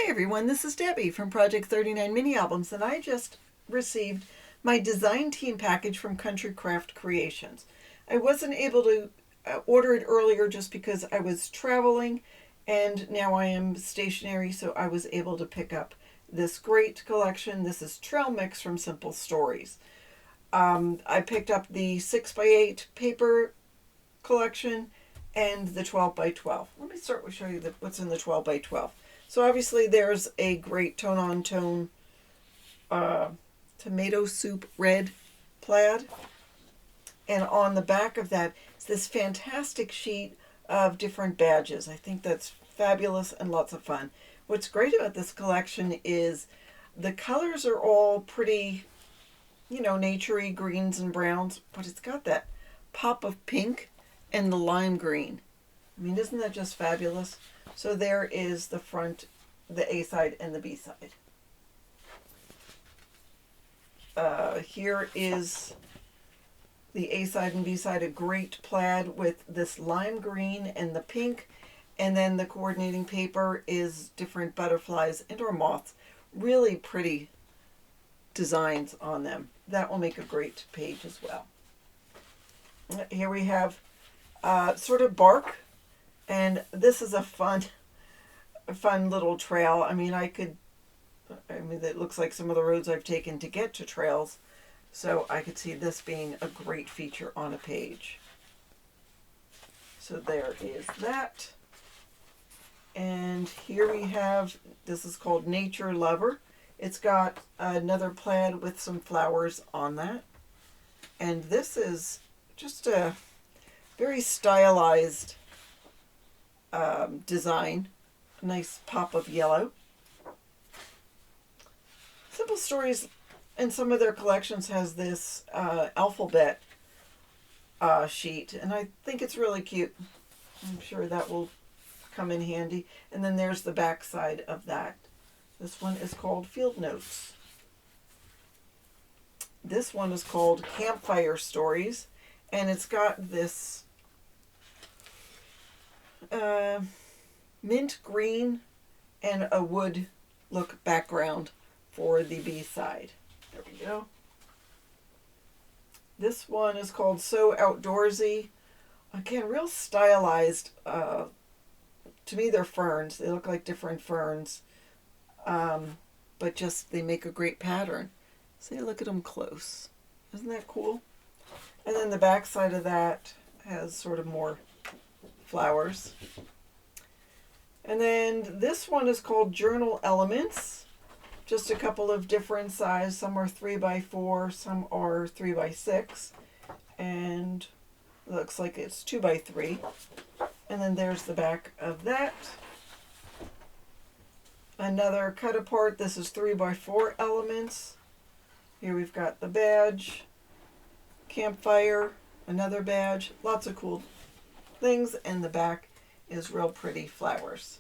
everyone, this is Debbie from Project 39 Mini Albums, and I just received my design team package from Country Craft Creations. I wasn't able to order it earlier just because I was traveling, and now I am stationary, so I was able to pick up this great collection. This is Trail Mix from Simple Stories. I picked up the 6x8 paper collection and the 12x12. Let me start with show you what's in the 12x12. So obviously there's a great tone-on-tone tomato soup red plaid. And on the back of that is this fantastic sheet of different badges. I think that's fabulous and lots of fun. What's great about this collection is the colors are all pretty, naturey greens and browns, but it's got that pop of pink and the lime green. I mean, isn't that just fabulous? So there is the front, the A side, and the B side. Here is the A side and B side, a great plaid with this lime green and the pink. And then the coordinating paper is different butterflies and or moths. Really pretty designs on them. That will make a great page as well. Here we have sort of bark. And this is a fun little trail. I mean, it looks like some of the roads I've taken to get to trails. So I could see this being a great feature on a page. So there is that. And here we have, this is called Nature Lover. It's got another plaid with some flowers on that. And this is just a very stylized design. A nice pop of yellow. Simple Stories in some of their collections has this alphabet sheet, and I think it's really cute. I'm sure that will come in handy. And then there's the back side of that. This one is called Field Notes. This one is called Campfire Stories, and it's got this mint green and a wood look background for the B side. There we go. This one is called So Outdoorsy. Again, real stylized. To me, they're ferns. They look like different ferns. But just, they make a great pattern. See, look at them close. Isn't that cool? And then the back side of that has sort of more flowers. And then this one is called Journal Elements. Just a couple of different sizes. Some are 3x4, some are 3x6. And it looks like it's 2x3. And then there's the back of that. Another cut apart. This is 3x4 elements. Here we've got the badge, campfire, another badge, lots of cool things, and the back is real pretty flowers.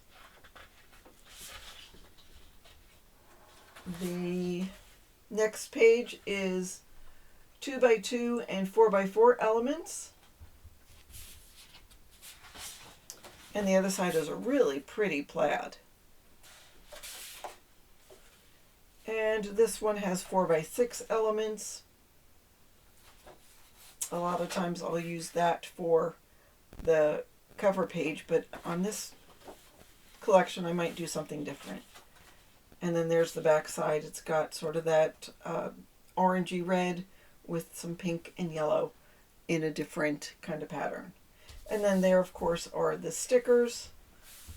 The next page is 2x2 and 4x4 elements. And the other side is a really pretty plaid. And this one has 4x6 elements. A lot of times I'll use that for the cover page, but on this collection I might do something different. And then there's the back side. It's got sort of that orangey red with some pink and yellow in a different kind of pattern. And then there, of course, are the stickers.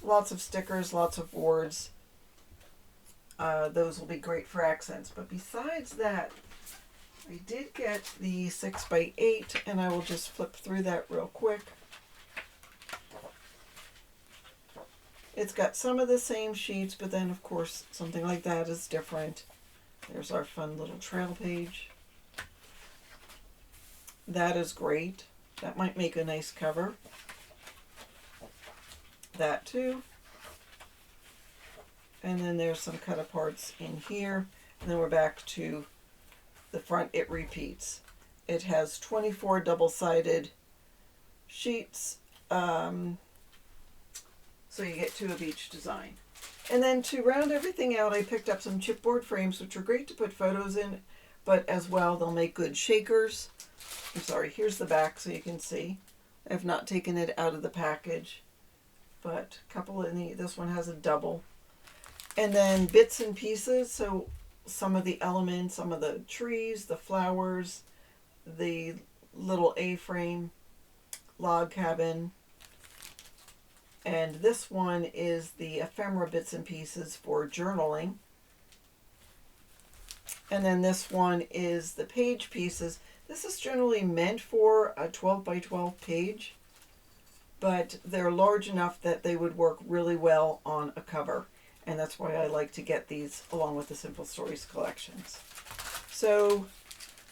Lots of stickers, lots of words. Those will be great for accents. But besides that, I did get the 6x8, and I will just flip through that real quick. It's got some of the same sheets, but then, of course, something like that is different. There's our fun little trail page. That is great. That might make a nice cover. That too. And then there's some cut aparts in here. And then we're back to the front. It repeats. It has 24 double-sided sheets. So you get two of each design. And then to round everything out, I picked up some chipboard frames, which are great to put photos in, but as well, they'll make good shakers. I'm sorry, here's the back so you can see. I've not taken it out of the package, but a couple in this one has a double. And then bits and pieces, so some of the elements, some of the trees, the flowers, the little A-frame log cabin. And this one is the ephemera bits and pieces for journaling. And then this one is the page pieces. This is generally meant for a 12 by 12 page, but they're large enough that they would work really well on a cover. And that's why I like to get these along with the Simple Stories collections. So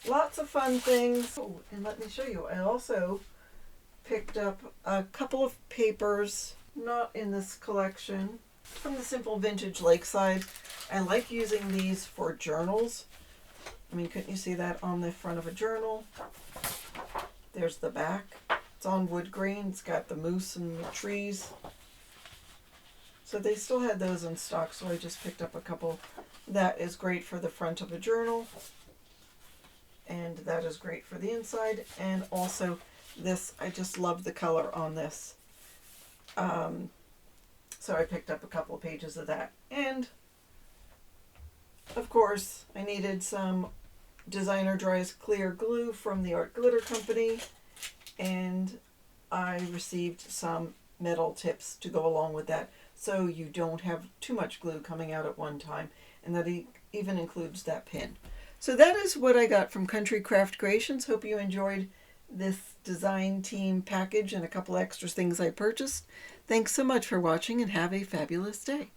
lots of fun things. Oh, and let me show you. I also picked up a couple of papers, not in this collection, from the Simple Vintage Lakeside. I like using these for journals. I mean, couldn't you see that on the front of a journal? There's the back. It's on wood grain. It's got the moose and the trees. So they still had those in stock, so I just picked up a couple. That is great for the front of a journal. And that is great for the inside. And also this, I just love the color on this. So I picked up a couple of pages of that. And of course, I needed some Designer Dries Clear Glue from the Art Glitter Company. And I received some metal tips to go along with that, so you don't have too much glue coming out at one time. And that even includes that pin. So that is what I got from Country Craft Creations. Hope you enjoyed this design team package and a couple extra things I purchased. Thanks so much for watching and have a fabulous day.